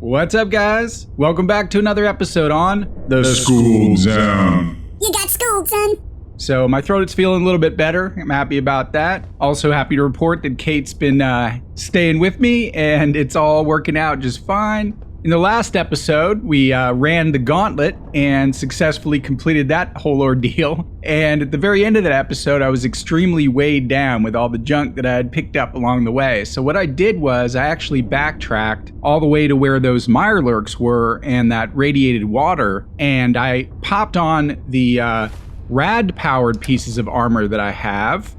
What's up, guys? Welcome back to another episode on The Skooled Zone. You got schooled, son. So my throat is feeling a little bit better. I'm happy about that. Also happy to report that Kate's been staying with me and it's all working out just fine. In the last episode, we ran the gauntlet and successfully completed that whole ordeal. And at the very end of that episode, I was extremely weighed down with all the junk that I had picked up along the way. So what I did was I actually backtracked all the way to where those mirelurks were and that radiated water. And I popped on the rad-powered pieces of armor that I have.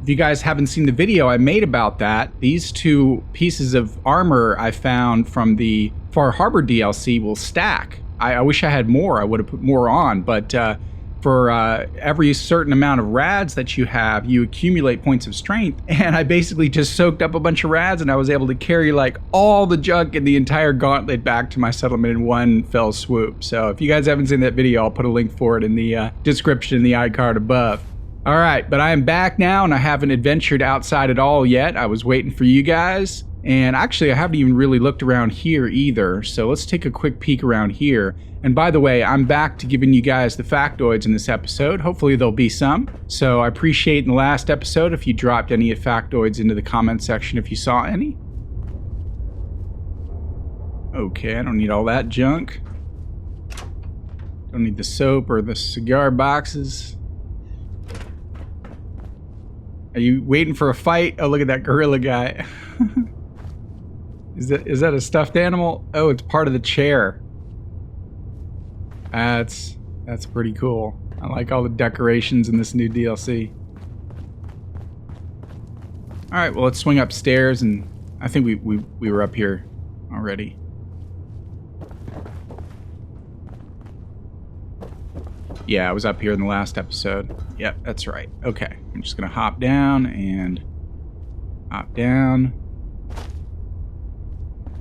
If you guys haven't seen the video I made about that, these two pieces of armor I found from the Far Harbor DLC will stack. I wish I had more. I would have put more on, but for every certain amount of rads that you have, you accumulate points of strength. And I basically just soaked up a bunch of rads and I was able to carry like all the junk in the entire gauntlet back to my settlement in one fell swoop. So if you guys haven't seen that video, I'll put a link for it in the description in the iCard above. All right, but I am back now and I haven't adventured outside at all yet. I was waiting for you guys. And actually, I haven't even really looked around here either. So let's take a quick peek around here. And by the way, I'm back to giving you guys the factoids in this episode. Hopefully there'll be some. So I appreciate in the last episode if you dropped any factoids into the comment section if you saw any. Okay, I don't need all that junk. Don't need the soap or the cigar boxes. Are you waiting for a fight? Oh, look at that gorilla guy. Is that a stuffed animal? Oh, it's part of the chair. That's pretty cool. I like all the decorations in this new DLC. All right, well, let's swing upstairs, and I think we were up here already. Yeah, I was up here in the last episode. Yep, that's right. Okay, I'm just gonna hop down and hop down.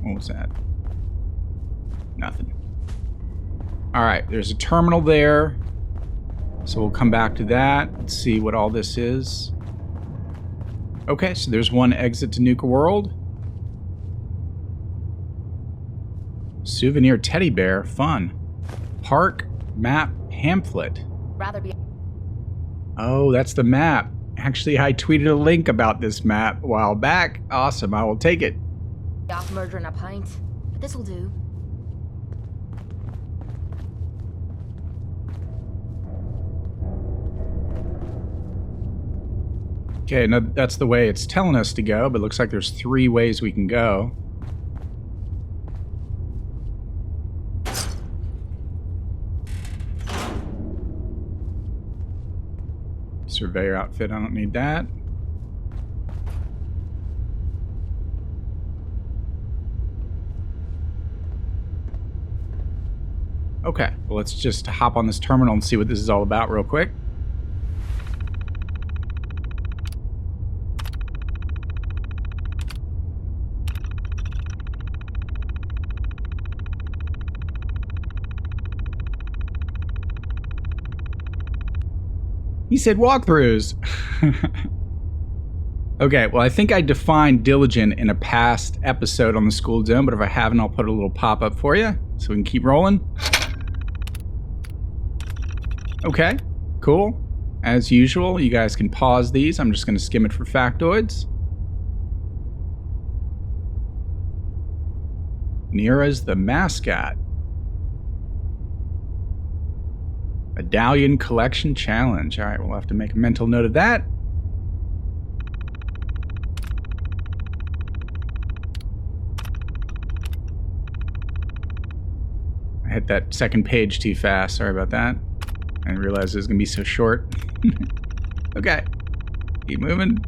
What was that? Nothing. All right, there's a terminal there. So we'll come back to that. Let's see what all this is. Okay, so there's one exit to Nuka World. Souvenir teddy bear, fun. Park map pamphlet. Rather be. Oh, that's the map. Actually, I tweeted a link about this map a while back. Awesome, I will take it. Off murdering a pint, but this'll do. Okay, no, that's the way it's telling us to go, but it looks like there's 3 ways we can go. Surveyor outfit, I don't need that. Okay, well, let's just hop on this terminal and see what this is all about real quick. He said walkthroughs. Okay, well, I think I defined diligent in a past episode on the Skooled Zone, but if I haven't, I'll put a little pop-up for you so we can keep rolling. Okay, cool. As usual, you guys can pause these. I'm just going to skim it for factoids. Nira's the mascot. Medallion Collection Challenge. All right, we'll have to make a mental note of that. I hit that second page too fast. Sorry about that. I didn't realize it was going to be so short. Okay. Keep moving.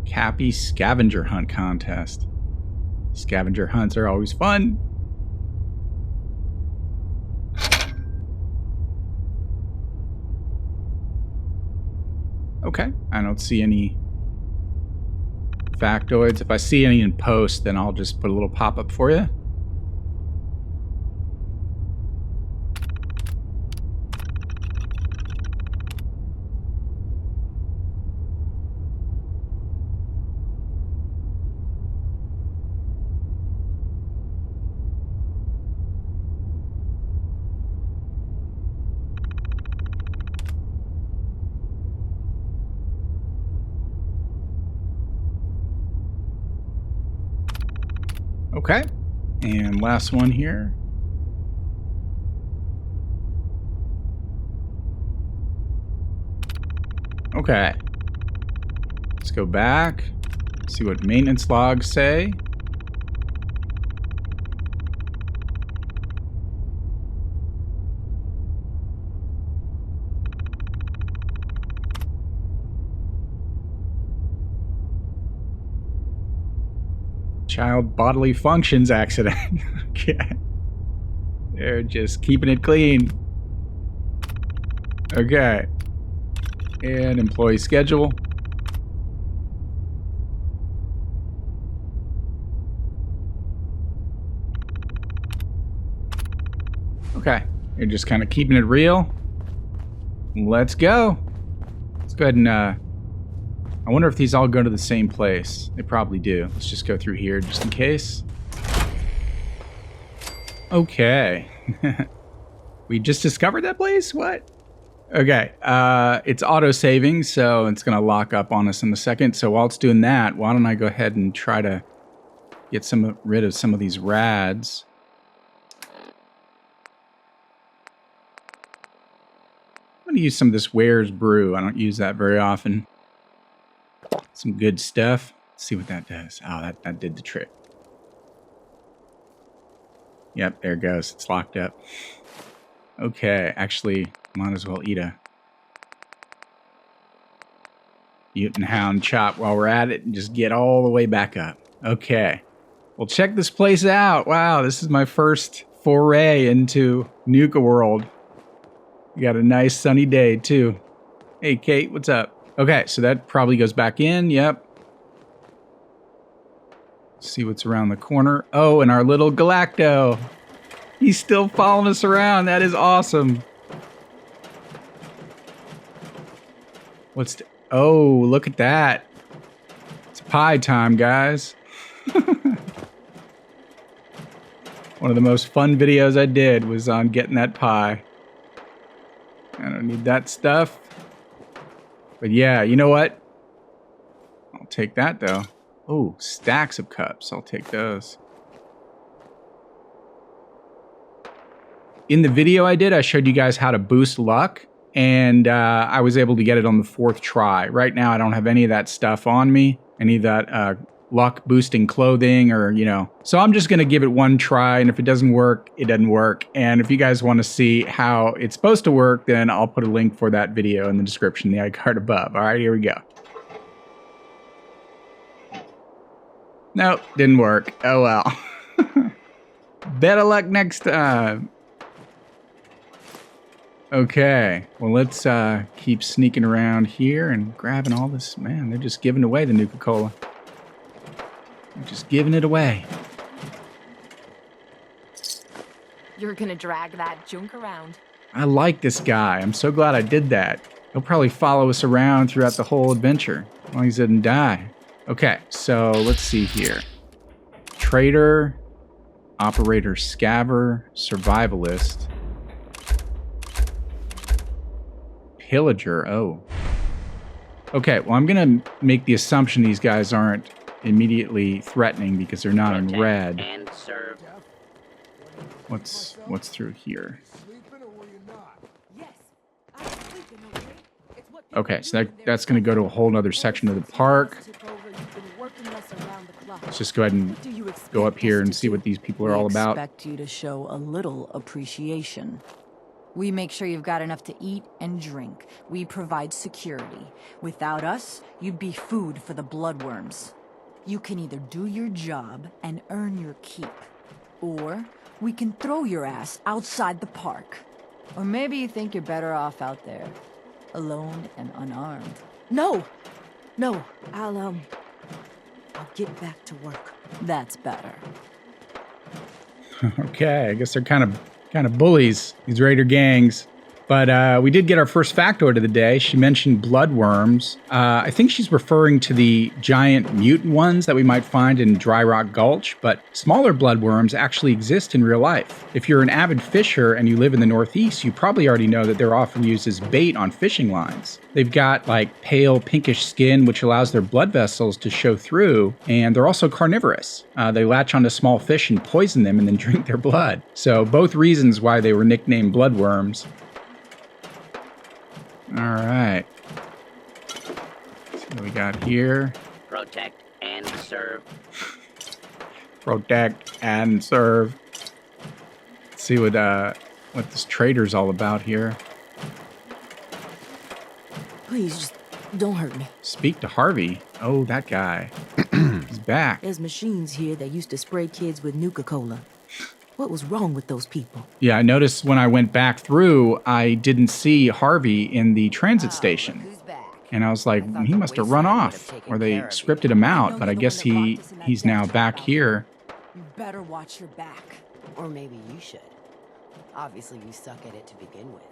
Cappy Scavenger Hunt Contest. Scavenger hunts are always fun. Okay, I don't see any factoids. If I see any in post, then I'll just put a little pop-up for you. Okay. And last one here. Okay. Let's go back. See what maintenance logs say. Child bodily functions accident. Okay. They're just keeping it clean. Okay. And employee schedule. Okay. You're just kind of keeping it real. Let's go. Let's go ahead and, I wonder if these all go to the same place. They probably do. Let's just go through here just in case. Okay. We just discovered that place? What? Okay. It's auto-saving, so it's going to lock up on us in a second. So while it's doing that, why don't I go ahead and try to get rid of some of these rads. I'm going to use some of this Ware's Brew. I don't use that very often. Some good stuff. Let's see what that does. Oh, that did the trick. Yep, there it goes. It's locked up. Okay, actually, might as well eat a Ute and Hound chop while we're at it and just get all the way back up. Okay. Well, check this place out. Wow, this is my first foray into Nuka World. We got a nice sunny day, too. Hey, Kate, what's up? Okay, so that probably goes back in. Yep. See what's around the corner. Oh, and our little Galacto. He's still following us around. That is awesome. Oh, look at that. It's pie time, guys. One of the most fun videos I did was on getting that pie. I don't need that stuff. But yeah, you know what? I'll take that, though. Oh, stacks of cups. I'll take those. In the video I did, I showed you guys how to boost luck. And I was able to get it on the 4th try. Right now, I don't have any of that stuff on me. Any of that luck boosting clothing or, you know. So I'm just going to give it one try. And if it doesn't work, it doesn't work. And if you guys want to see how it's supposed to work, then I'll put a link for that video in the description, the iCard above. All right, here we go. Nope, didn't work. Oh, well. Better luck next time. Okay, well, let's keep sneaking around here and grabbing all this. Man, they're just giving away the Nuka-Cola. They're just giving it away. You're gonna drag that junk around. I like this guy. I'm so glad I did that. He'll probably follow us around throughout the whole adventure, as long as he doesn't die. Okay, so let's see here. Trader, Operator, Scaver, Survivalist. Pillager, oh. Okay, well, I'm going to make the assumption these guys aren't immediately threatening because they're not in red. And serve. What's through here? Okay, so that's going to go to a whole other section of the park. Let's just go ahead and go up here and see what these people are all about. We expect you to show a little appreciation. We make sure you've got enough to eat and drink. We provide security. Without us, you'd be food for the bloodworms. You can either do your job and earn your keep, or we can throw your ass outside the park. Or maybe you think you're better off out there, alone and unarmed. No! No, I'll get back to work. That's better. Okay, I guess they're kind of bullies, these raider gangs. But we did get our first factoid of the day. She mentioned bloodworms. I think she's referring to the giant mutant ones that we might find in Dry Rock Gulch, but smaller bloodworms actually exist in real life. If you're an avid fisher and you live in the Northeast, you probably already know that they're often used as bait on fishing lines. They've got like pale pinkish skin, which allows their blood vessels to show through, and they're also carnivorous. They latch onto small fish and poison them and then drink their blood. So both reasons why they were nicknamed bloodworms. All right. Let's see what we got here. Protect and serve. Protect and serve. Let's see what this trader's all about here. Please, just don't hurt me. Speak to Harvey. Oh, that guy. He's back. There's machines here that used to spray kids with Nuka Cola. What was wrong with those people? Yeah, I noticed when I went back through, I didn't see Harvey in the transit station. And I was like, he must have run off, or they scripted him out, but I guess he's now back here. You better watch your back. Or maybe you should. Obviously, you suck at it to begin with.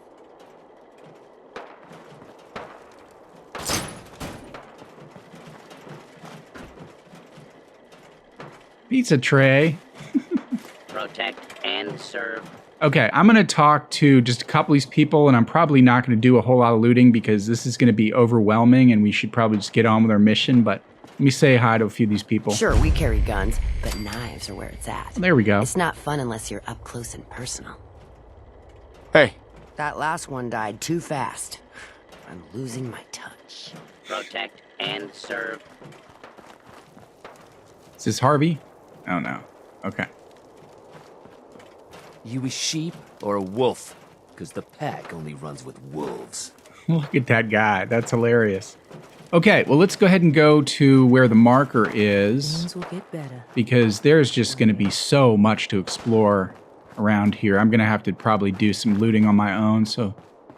Pizza tray. Protect and serve. Okay, I'm going to talk to just a couple of these people, and I'm probably not going to do a whole lot of looting because this is going to be overwhelming, and we should probably just get on with our mission, but let me say hi to a few of these people. Sure, we carry guns, but knives are where it's at. There we go. It's not fun unless you're up close and personal. Hey. That last one died too fast. I'm losing my touch. Protect and serve. Is this Harvey? Oh, no. Okay. You a sheep or a wolf? Because the pack only runs with wolves. Look at that guy. That's hilarious. Okay, well, let's go ahead and go to where the marker is. Things will get better. Because there's just going to be so much to explore around here. I'm going to have to probably do some looting on my own, so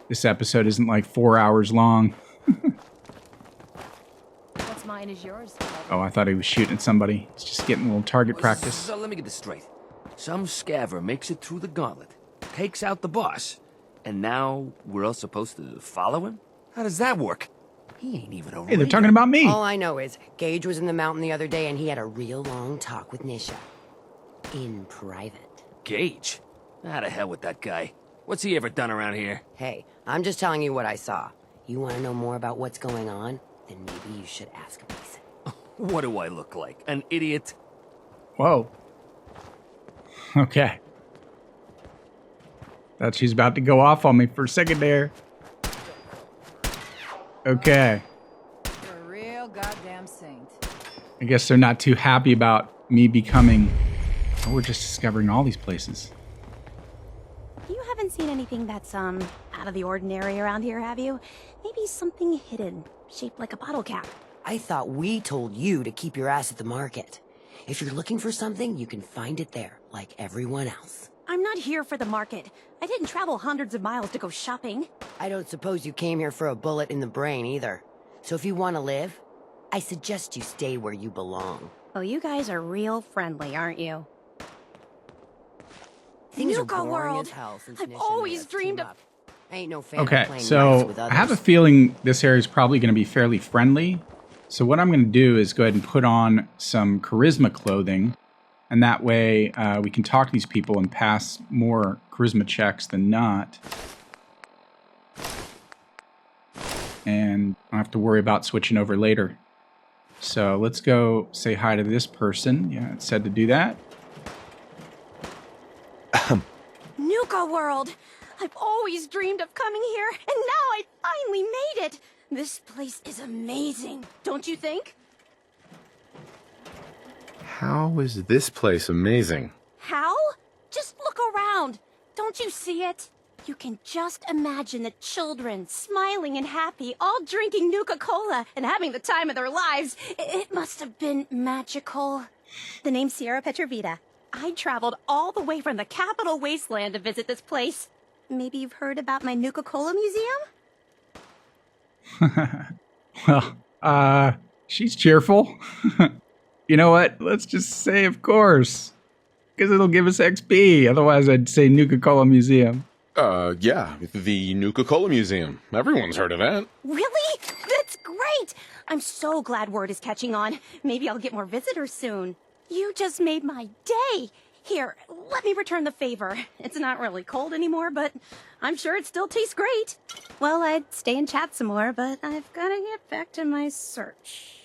this episode isn't like 4 hours long. What's mine is yours. Oh, I thought he was shooting at somebody. It's just getting a little target practice. So let me get this straight. Some scaver makes it through the gauntlet, takes out the boss, and now we're all supposed to follow him? How does that work? He ain't even a Hey, they're talking about me. All I know is Gage was in the mountain the other day and he had a real long talk with Nisha. In private. Gage? How the hell with that guy? What's he ever done around here? Hey, I'm just telling you what I saw. You want to know more about what's going on? Then maybe you should ask Mason. What do I look like? An idiot? Whoa. Okay. Thought she's about to go off on me for a second there. Okay. You're a real goddamn saint. I guess they're not too happy about me becoming... Oh, we're just discovering all these places. You haven't seen anything that's, out of the ordinary around here, have you? Maybe something hidden, shaped like a bottle cap. I thought we told you to keep your ass at the market. If you're looking for something, you can find it there, like everyone else. I'm not here for the market. I didn't travel hundreds of miles to go shopping. I don't suppose you came here for a bullet in the brain, either. So if you want to live, I suggest you stay where you belong. Oh, you guys are real friendly, aren't you? Things Nuka are boring World. as hell since I've Nisha always and us dreamed team of- up. Ain't no fan Okay, playing nice so with I have a others. feeling this area is probably going to be fairly friendly. So what I'm going to do is go ahead and put on some charisma clothing. And that way we can talk to these people and pass more charisma checks than not. And I don't have to worry about switching over later. So let's go say hi to this person. Yeah, it said to do that. Nuka World! I've always dreamed of coming here, and now I finally made it! This place is amazing, don't you think? How is this place amazing? How? Just look around. Don't you see it? You can just imagine the children smiling and happy, all drinking Nuka-Cola and having the time of their lives. It must have been magical. The name's Sierra Petrovita. I traveled all the way from the capital wasteland to visit this place. Maybe you've heard about my Nuka-Cola museum? Well, she's cheerful. You know what? Let's just say, of course. Because it'll give us XP. Otherwise, I'd say Nuka-Cola Museum. Yeah, the Nuka Cola Museum. Everyone's heard of that. Really? That's great! I'm so glad word is catching on. Maybe I'll get more visitors soon. You just made my day. Here, let me return the favor. It's not really cold anymore, but I'm sure it still tastes great. Well, I'd stay and chat some more, but I've gotta get back to my search.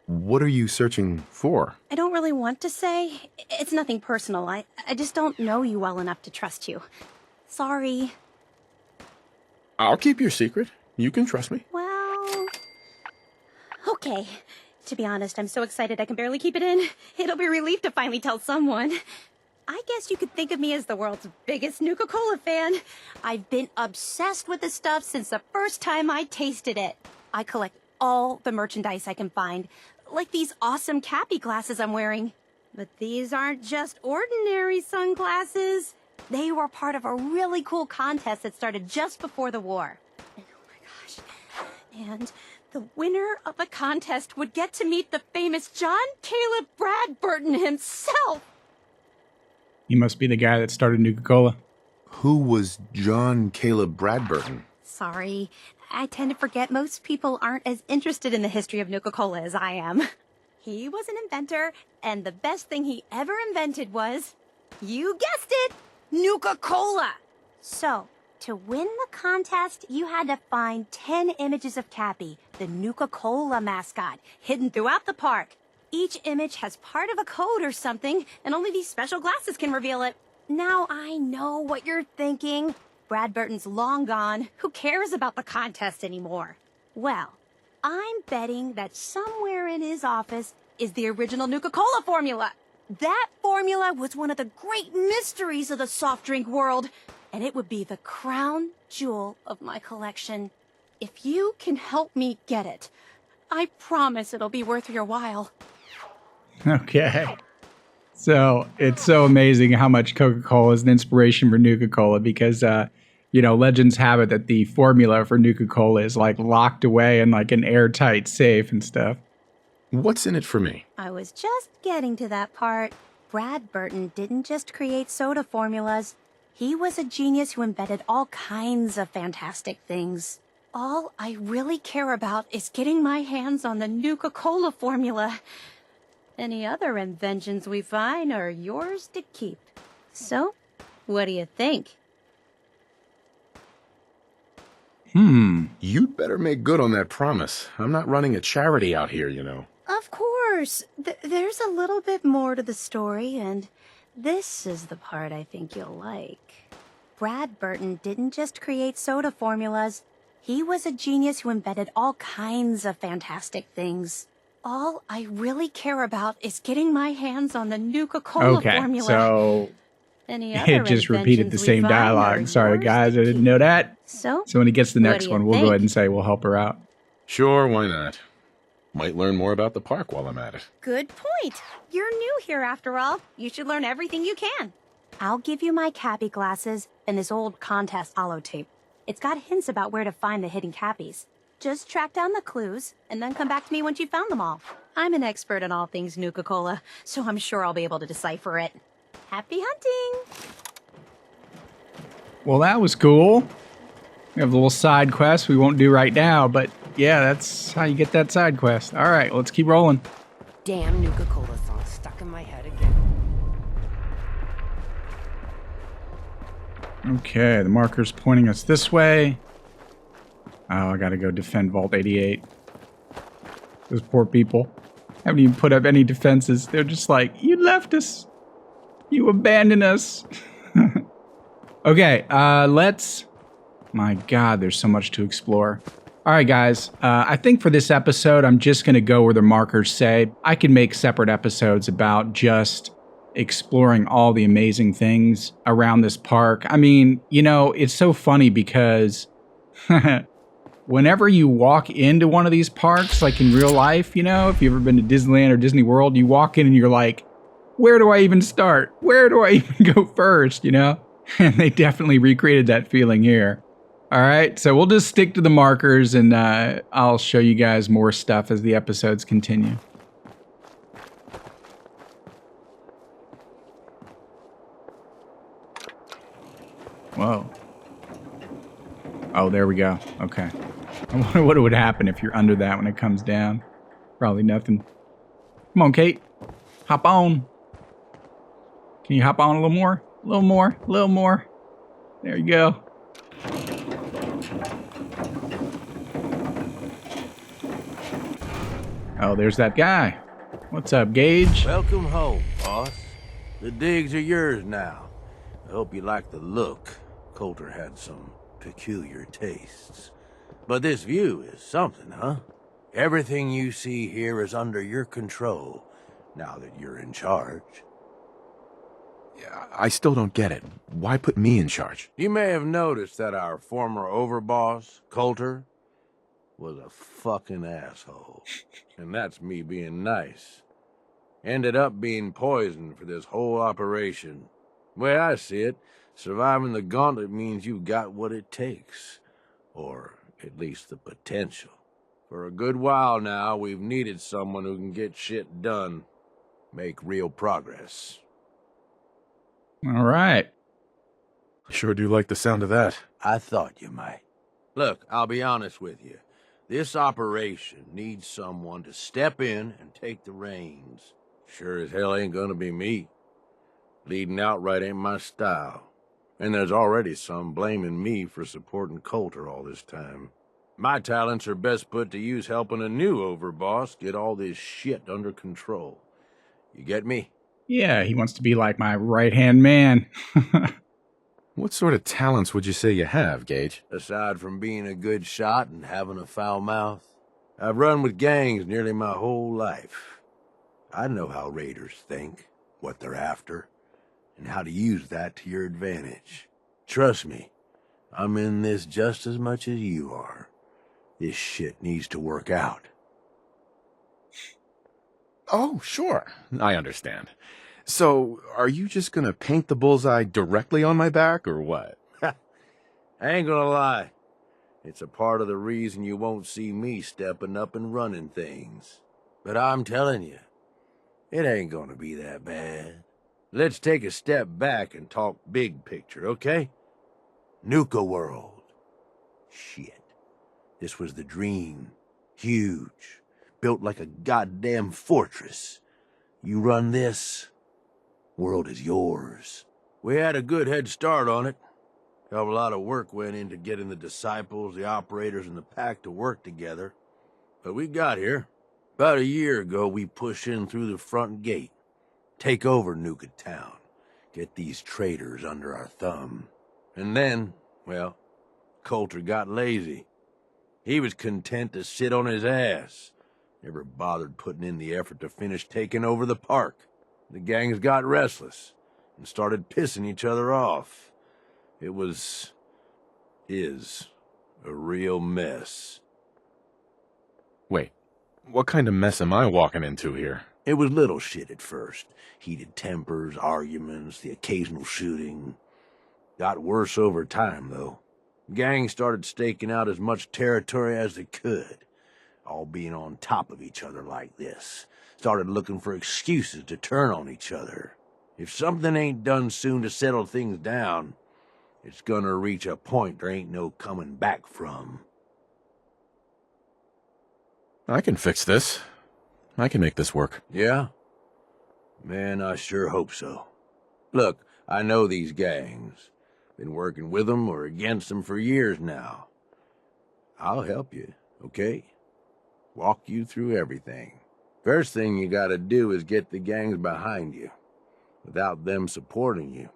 What are you searching for? I don't really want to say. It's nothing personal. I just don't know you well enough to trust you. Sorry. I'll keep your secret. You can trust me. Well... Okay. To be honest, I'm so excited I can barely keep it in. It'll be a relief to finally tell someone. I guess you could think of me as the world's biggest Nuka Cola fan. I've been obsessed with this stuff since the first time I tasted it. I collect all the merchandise I can find, like these awesome Cappy glasses I'm wearing. But these aren't just ordinary sunglasses. They were part of a really cool contest that started just before the war. And oh my gosh. And the winner of the contest would get to meet the famous John Caleb Bradburton himself. He must be the guy that started Nuka Cola. Who was John Caleb Bradburton? Sorry, I tend to forget most people aren't as interested in the history of Nuka Cola as I am. He was an inventor, and the best thing he ever invented was, you guessed it, Nuka Cola. So, to win the contest, you had to find 10 images of Cappy, the Nuka Cola mascot, hidden throughout the park. Each image has part of a code or something, and only these special glasses can reveal it. Now I know what you're thinking. Bradburton's long gone. Who cares about the contest anymore? Well, I'm betting that somewhere in his office is the original Nuka Cola formula. That formula was one of the great mysteries of the soft drink world, and it would be the crown jewel of my collection. If you can help me get it, I promise it'll be worth your while. Okay. So it's so amazing how much Coca-Cola is an inspiration for Nuka Cola because, legends have it that the formula for Nuka Cola is like locked away in like an airtight safe and stuff. What's in it for me? I was just getting to that part. Bradburton didn't just create soda formulas. He was a genius who invented all kinds of fantastic things. All I really care about is getting my hands on the Nuka Cola formula. Any other inventions we find are yours to keep. So, what do you think? You'd better make good on that promise. I'm not running a charity out here, you know. Of course. There's a little bit more to the story, and this is the part I think you'll like. Bradburton didn't just create soda formulas. He was a genius who invented all kinds of fantastic things. All I really care about is getting my hands on the Nuka Cola formula. So Any other it just repeated the inventions we same find are dialogue. Sorry, yours guys, to I didn't keep. know that. So So when he gets to the what next do you one, we'll go think? ahead and say we'll help her out. Sure, why not? Might learn more about the park while I'm at it. Good point. You're new here after all. You should learn everything you can. I'll give you my Cappy glasses and this old contest holotape. It's got hints about where to find the hidden Cappies. Just track down the clues and then come back to me once you've found them all. I'm an expert in all things Nuka Cola, so I'm sure I'll be able to decipher it. Happy hunting! Well, that was cool. We have a little side quest we won't do right now, but yeah, that's how you get that side quest. All right, let's keep rolling. Damn Nuka Cola song stuck in my head again. Okay, the marker's pointing us this way. Oh, I gotta go defend Vault 88. Those poor people haven't even put up any defenses. They're just like, you left us. You abandoned us. Okay, let's... My God, there's so much to explore. All right, guys. I think for this episode, I'm just going to go where the markers say. I can make separate episodes about just exploring all the amazing things around this park. I mean, it's so funny because whenever you walk into one of these parks, like in real life, if you've ever been to Disneyland or Disney World, you walk in and you're like, where do I even start? Where do I even go first, And they definitely recreated that feeling here. All right, so we'll just stick to the markers and I'll show you guys more stuff as the episodes continue. Whoa. Oh, there we go. Okay. I wonder what would happen if you're under that when it comes down. Probably nothing. Come on, Kate. Hop on. Can you hop on a little more? A little more? A little more? There you go. Oh, there's that guy. What's up, Gage? Welcome home, boss. The digs are yours now. I hope you like the look. Coulter had some peculiar tastes. But this view is something, huh? Everything you see here is under your control, now that you're in charge. Yeah, I still don't get it. Why put me in charge? You may have noticed that our former overboss, Coulter, was a fucking asshole. And that's me being nice. Ended up being poisoned for this whole operation. The way I see it, surviving the gauntlet means you've got what it takes. Or at least the potential. For a good while now, we've needed someone who can get shit done. Make real progress. All right. Sure do like the sound of that. I thought you might. Look, I'll be honest with you. This operation needs someone to step in and take the reins. Sure as hell ain't gonna be me. Leading outright ain't my style. And there's already some blaming me for supporting Coulter all this time. My talents are best put to use helping a new overboss get all this shit under control. You get me? Yeah, he wants to be like my right-hand man. What sort of talents would you say you have, Gage? Aside from being a good shot and having a foul mouth, I've run with gangs nearly my whole life. I know how raiders think, what they're after, and how to use that to your advantage. Trust me, I'm in this just as much as you are. This shit needs to work out. Oh, sure. I understand. So, are you just gonna paint the bullseye directly on my back, or what? I ain't gonna lie. It's a part of the reason you won't see me stepping up and running things. But I'm telling you, it ain't gonna be that bad. Let's take a step back and talk big picture, okay? Nuka World. Shit. This was the dream. Huge. Built like a goddamn fortress. You run this, world is yours. We had a good head start on it. Hell of a lot of work went into getting the disciples, the operators, and the pack to work together. But we got here. About a year ago, we pushed in through the front gate. Take over Nuka Town. Get these traitors under our thumb. And then, well, Coulter got lazy. He was content to sit on his ass. Never bothered putting in the effort to finish taking over the park. The gangs got restless and started pissing each other off. It is a real mess. Wait, what kind of mess am I walking into here? It was little shit at first. Heated tempers, arguments, the occasional shooting. Got worse over time, though. Gangs started staking out as much territory as they could. All being on top of each other like this. Started looking for excuses to turn on each other. If something ain't done soon to settle things down, it's gonna reach a point there ain't no coming back from. I can fix this. I can make this work. Yeah? Man, I sure hope so. Look, I know these gangs. Been working with them or against them for years now. I'll help you, okay? Walk you through everything. First thing you gotta do is get the gangs behind you. Without them supporting you,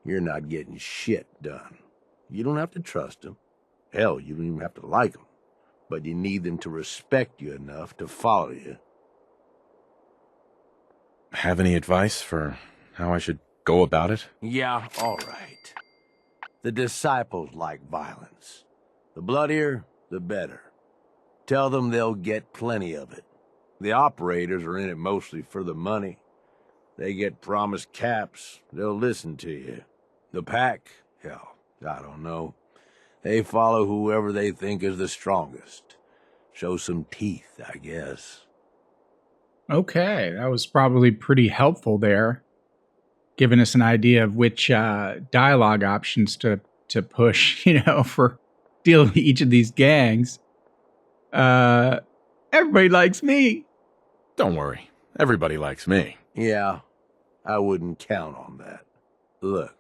you're not getting shit done. You don't have to trust them. Hell, you don't even have to like them. But you need them to respect you enough to follow you. Have any advice for how I should go about it? Yeah, all right. The disciples like violence. The bloodier, the better. Tell them they'll get plenty of it. The operators are in it mostly for the money. They get promised caps, they'll listen to you. The pack, hell, I don't know. They follow whoever they think is the strongest. Show some teeth, I guess. Okay, that was probably pretty helpful there. Giving us an idea of which dialogue options to to push, for dealing with each of these gangs. Everybody likes me. Don't worry. Everybody likes me. Yeah, I wouldn't count on that. Look,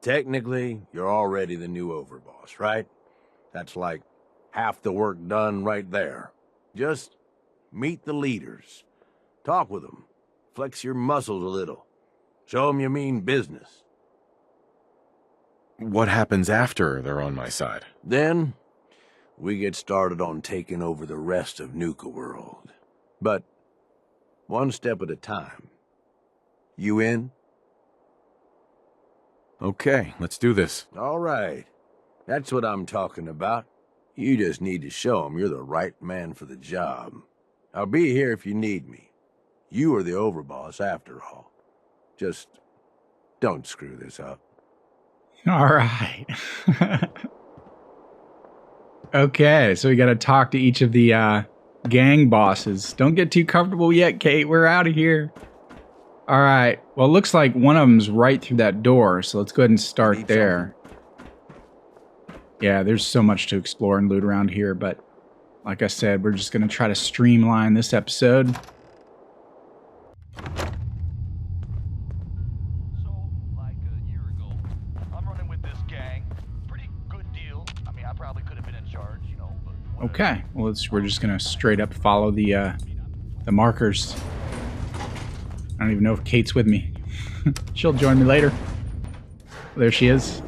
technically, you're already the new overboss, right? That's like half the work done right there. Just meet the leaders. Talk with them. Flex your muscles a little. Show them you mean business. What happens after they're on my side? Then, we get started on taking over the rest of Nuka World. But, one step at a time. You in? Okay, let's do this. All right. That's what I'm talking about. You just need to show them you're the right man for the job. I'll be here if you need me. You are the overboss after all. Just don't screw this up. All right. Okay, so we got to talk to each of the gang bosses. Don't get too comfortable yet, Kate. We're out of here. All right. Well, it looks like one of them's right through that door, so let's go ahead and start there. Yeah, there's so much to explore and loot around here, but like I said, we're just going to try to streamline this episode. Okay, well, we're just gonna straight up follow the markers. I don't even know if Kate's with me. She'll join me later. There she is.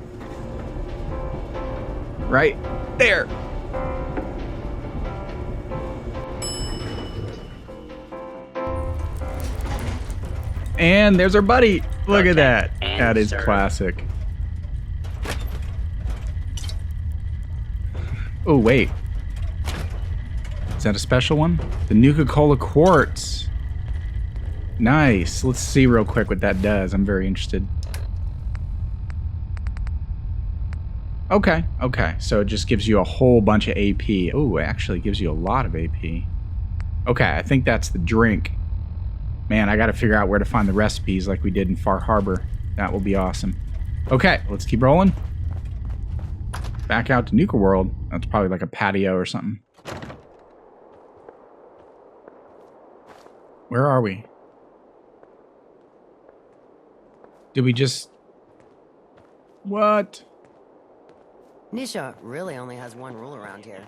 Right there. And there's our buddy. Look at that. That is classic. Oh, wait. Is that a special one? The Nuka Cola Quartz. Nice. Let's see real quick what that does. I'm very interested. Okay. So it just gives you a whole bunch of AP. Oh, it actually gives you a lot of AP. Okay, I think that's the drink. Man, I gotta figure out where to find the recipes like we did in Far Harbor. That will be awesome. Okay, let's keep rolling. Back out to Nuka World. That's probably like a patio or something. Where are we? Did we just... What? Nisha really only has one rule around here.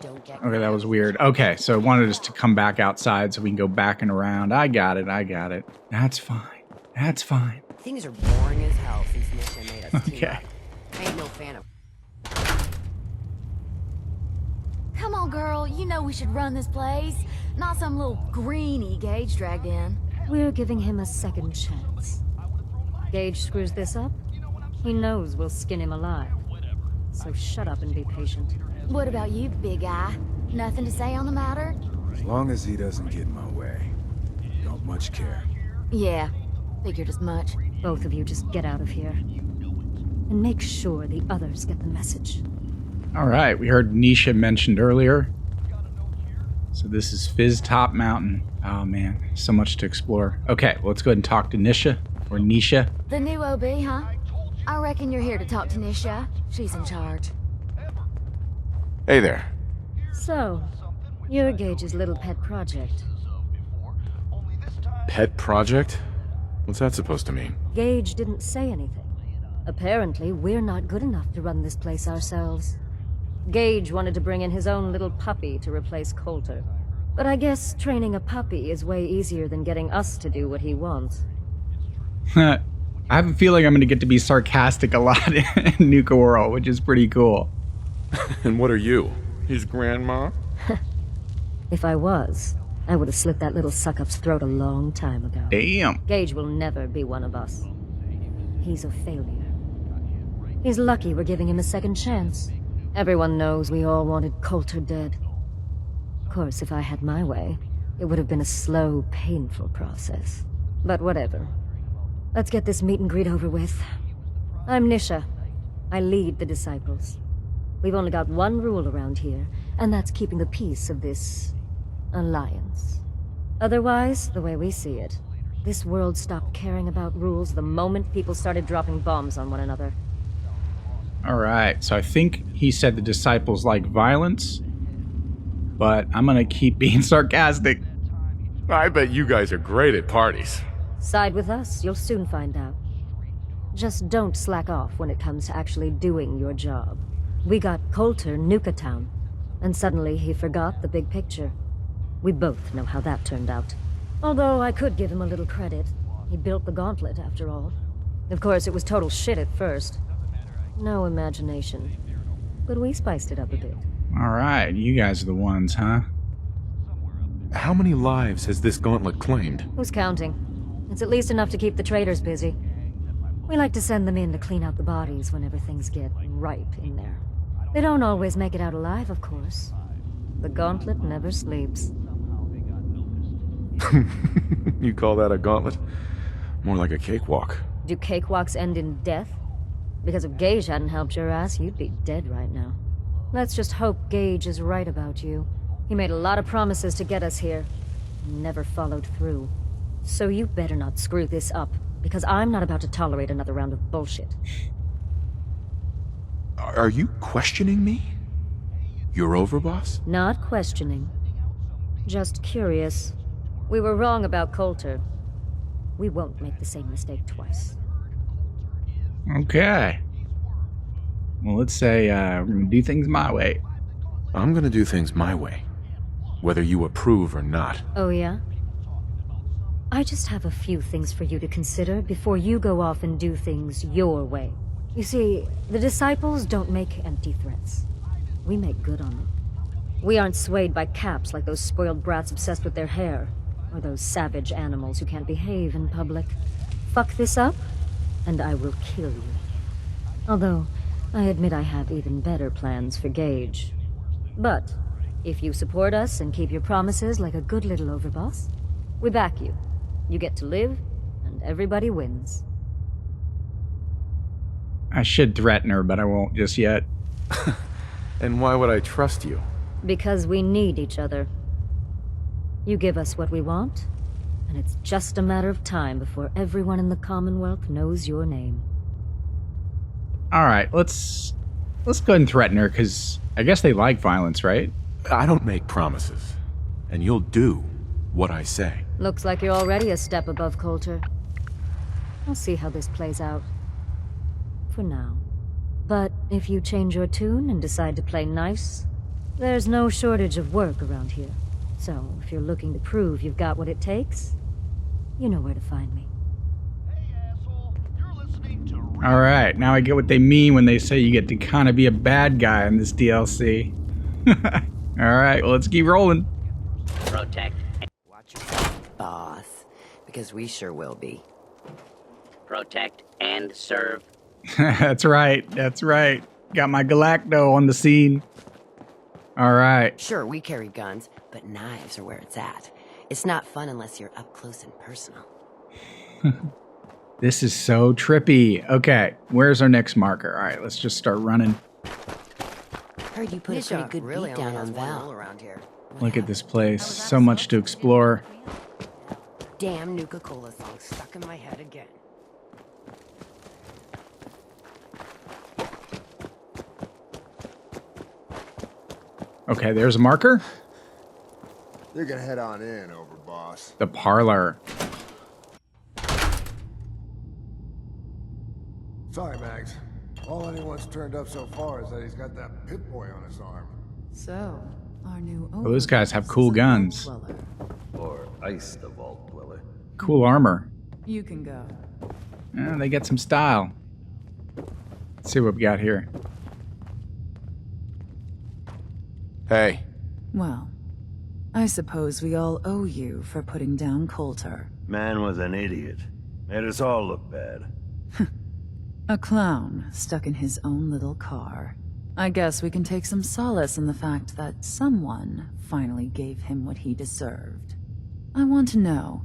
Don't get... Okay, that was weird. Okay, so it wanted us to come back outside so we can go back and around. I got it. That's fine. Things are boring as hell since Nisha made us team Okay. up. I ain't no fan of... Come on, girl. You know we should run this place. Not some little greenie Gage dragged in. We're giving him a second chance. Gage screws this up, he knows we'll skin him alive. So shut up and be patient. What about you, big guy? Nothing to say on the matter? As long as he doesn't get in my way. Don't much care. Yeah, figured as much. Both of you just get out of here. And make sure the others get the message. All right, we heard Nisha mentioned earlier. So this is Fizz Top Mountain. Oh man, so much to explore. Okay, well, let's go ahead and talk to Nisha, or Nisha. The new OB, huh? I reckon you're here to talk to Nisha. She's in charge. Hey there. So, you're Gage's little pet project. Pet project? What's that supposed to mean? Gage didn't say anything. Apparently, we're not good enough to run this place ourselves. Gage wanted to bring in his own little puppy to replace Coulter. But I guess training a puppy is way easier than getting us to do what he wants. I have a feeling I'm going to get to be sarcastic a lot in Nuka World, which is pretty cool. And what are you? His grandma? If I was, I would have slit that little suck-up's throat a long time ago. Damn. Gage will never be one of us. He's a failure. He's lucky we're giving him a second chance. Everyone knows we all wanted Coulter dead. Of course, if I had my way, it would have been a slow, painful process. But whatever. Let's get this meet and greet over with. I'm Nisha. I lead the Disciples. We've only got one rule around here, and that's keeping the peace of this... alliance. Otherwise, the way we see it, this world stopped caring about rules the moment people started dropping bombs on one another. All right, so I think he said the disciples like violence, but I'm gonna keep being sarcastic. I bet you guys are great at parties. Side with us, you'll soon find out. Just don't slack off when it comes to actually doing your job. We got Coulter Nuka Town, and suddenly he forgot the big picture. We both know how that turned out. Although I could give him a little credit. He built the gauntlet, after all. Of course, it was total shit at first. No imagination. But we spiced it up a bit. All right, you guys are the ones, huh? How many lives has this gauntlet claimed? Who's counting? It's at least enough to keep the traders busy. We like to send them in to clean out the bodies whenever things get ripe in there. They don't always make it out alive, of course. The gauntlet never sleeps. You call that a gauntlet? More like a cakewalk. Do cakewalks end in death? Because if Gage hadn't helped your ass, you'd be dead right now. Let's just hope Gage is right about you. He made a lot of promises to get us here. Never followed through. So you better not screw this up, because I'm not about to tolerate another round of bullshit. Are you questioning me? You're overboss? Not questioning. Just curious. We were wrong about Coulter. We won't make the same mistake twice. Okay. Well, let's say we're gonna do things my way. I'm gonna do things my way, whether you approve or not. Oh, yeah? I just have a few things for you to consider before you go off and do things your way. You see, the disciples don't make empty threats. We make good on them. We aren't swayed by caps like those spoiled brats obsessed with their hair, or those savage animals who can't behave in public. Fuck this up, and I will kill you. Although, I admit I have even better plans for Gage. But, if you support us and keep your promises like a good little overboss, we back you. You get to live, and everybody wins. I should threaten her, but I won't just yet. And why would I trust you? Because we need each other. You give us what we want, and it's just a matter of time before everyone in the Commonwealth knows your name. All right, let's go ahead and threaten her, because I guess they like violence, right? I don't make promises, and you'll do what I say. Looks like you're already a step above Coulter. I'll see how this plays out. For now. But if you change your tune and decide to play nice, there's no shortage of work around here. So, if you're looking to prove you've got what it takes, you know where to find me. All right, now I get what they mean when they say you get to kind of be a bad guy in this DLC. All right, well, let's keep rolling. Protect. Watch yourself, boss, because we sure will be. Protect and serve. That's right, that's right. Got my Galacto on the scene. All right. Sure, we carry guns, but knives are where it's at. It's not fun unless you're up close and personal. This is so trippy. Okay, where's our next marker? All right, let's just start running. Heard you put a pretty good beat down on Val around here. Look at this place. So much to explore. Damn Nuka-Cola song stuck in my head again. Okay, there's a marker. You're gonna head on in, overboss. The parlor. Sorry, Mags. All anyone's turned up so far is that he's got that Pip-Boy on his arm. So, our new Well, those guys have cool guns. Or Ice the Vault Dweller. Cool armor. You can go. Yeah, they get some style. Let's see what we got here. Hey. Well, I suppose we all owe you for putting down Coulter. Man was an idiot. Made us all look bad. A clown stuck in his own little car. I guess we can take some solace in the fact that someone finally gave him what he deserved. I want to know,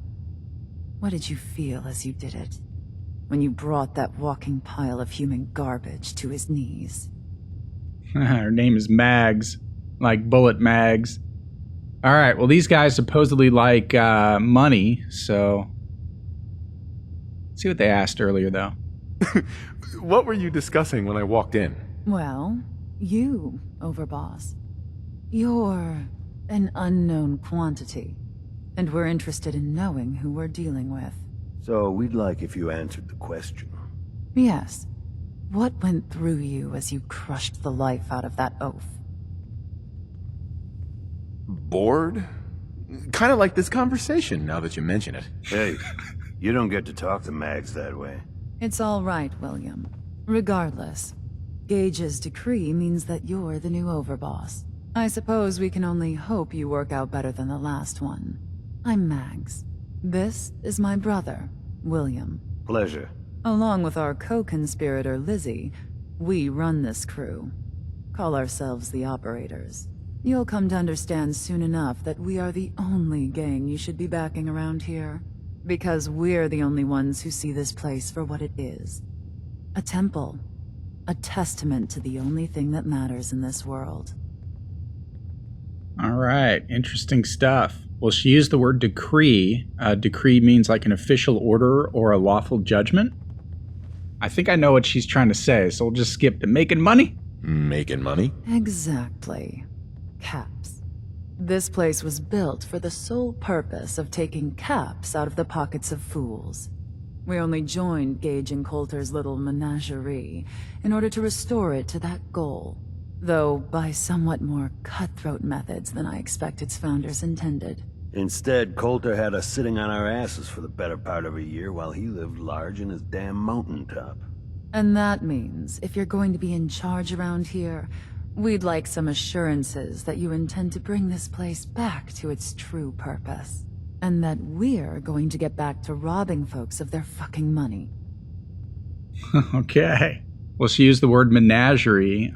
what did you feel as you did it? When you brought that walking pile of human garbage to his knees? Her name is Mags. Like bullet mags. All right, well, these guys supposedly like money, so... Let's see what they asked earlier, though. What were you discussing when I walked in? Well, you, Overboss. You're an unknown quantity, and we're interested in knowing who we're dealing with. So we'd like if you answered the question. Yes. What went through you as you crushed the life out of that oaf? Bored? Kind of like this conversation, now that you mention it. Hey, you don't get to talk to mags that way. It's all right, William. Regardless, Gage's decree means that you're the new Overboss. I suppose we can only hope you work out better than the last one. I'm Mags. This is my brother, William. Pleasure. Along with our co-conspirator, Lizzie, we run this crew. Call ourselves the Operators. You'll come to understand soon enough that we are the only gang you should be backing around here. Because we're the only ones who see this place for what it is. A temple. A testament to the only thing that matters in this world. All right, interesting stuff. Well, she used the word decree. Decree means like an official order or a lawful judgment. I think I know what she's trying to say, so we'll just skip to making money. Making money? Exactly. Caps. This place was built for the sole purpose of taking caps out of the pockets of fools. We only joined Gage and Coulter's little menagerie in order to restore it to that goal, though by somewhat more cutthroat methods than I expect its founders intended. Instead, Coulter had us sitting on our asses for the better part of a year while he lived large in his damn mountaintop. And that means, if you're going to be in charge around here, we'd like some assurances that you intend to bring this place back to its true purpose. And that we're going to get back to robbing folks of their fucking money. Okay. Well, she used the word menagerie.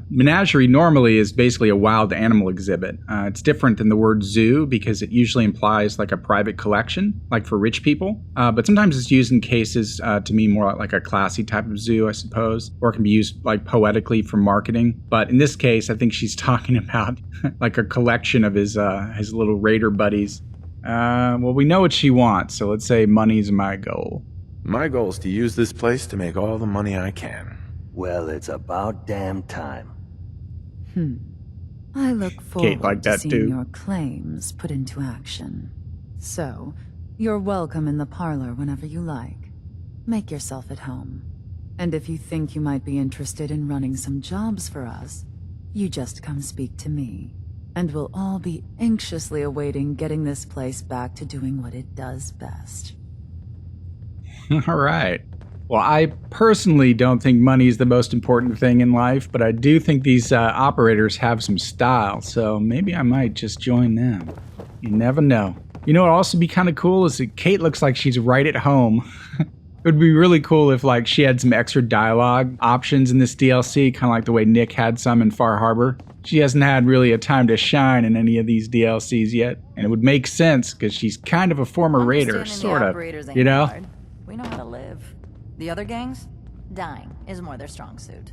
Menagerie normally is basically a wild animal exhibit. It's different than the word zoo because it usually implies like a private collection, like for rich people. But sometimes it's used in cases to mean more like a classy type of zoo, I suppose, or it can be used like poetically for marketing. But in this case, I think she's talking about like a collection of his little raider buddies. Well, we know what she wants, so let's say money's my goal. My goal is to use this place to make all the money I can. Well, it's about damn time. I look forward like to that seeing too. your claims put into action. So, you're welcome in the parlor whenever you like. Make yourself at home. And if you think you might be interested in running some jobs for us, you just come speak to me. And we'll all be anxiously awaiting getting this place back to doing what it does best. All right. Well, I personally don't think money is the most important thing in life, but I do think these operators have some style, so maybe I might just join them. You never know. You know what would also be kind of cool is that Kate looks like she's right at home. It would be really cool if like she had some extra dialogue options in this DLC, kind of like the way Nick had some in Far Harbor. She hasn't had really a time to shine in any of these DLCs yet, and it would make sense because she's kind of a former raider, sort of, you know? Hard. We know how to live. The other gangs? Dying is more their strong suit.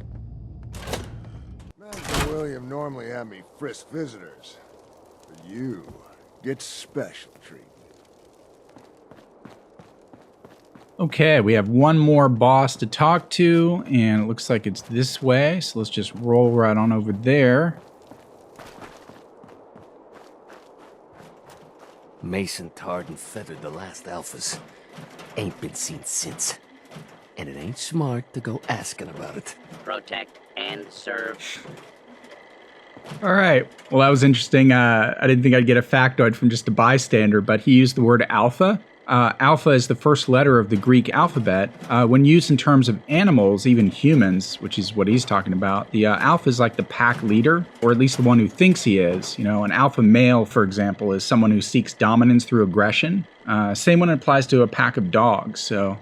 Master William normally had me frisk visitors, but you get special treatment. Okay, we have one more boss to talk to, and it looks like it's this way, so let's just roll right on over there. Mason tarred and feathered the last alphas. Ain't been seen since. And it ain't smart to go asking about it. Protect and serve. All right, well, that was interesting. I didn't think I'd get a factoid from just a bystander, but he used the word alpha. Alpha is the first letter of the Greek alphabet. When used in terms of animals, even humans, which is what he's talking about, the alpha is like the pack leader, or at least the one who thinks he is. You know, an alpha male, for example, is someone who seeks dominance through aggression. Same one applies to a pack of dogs, so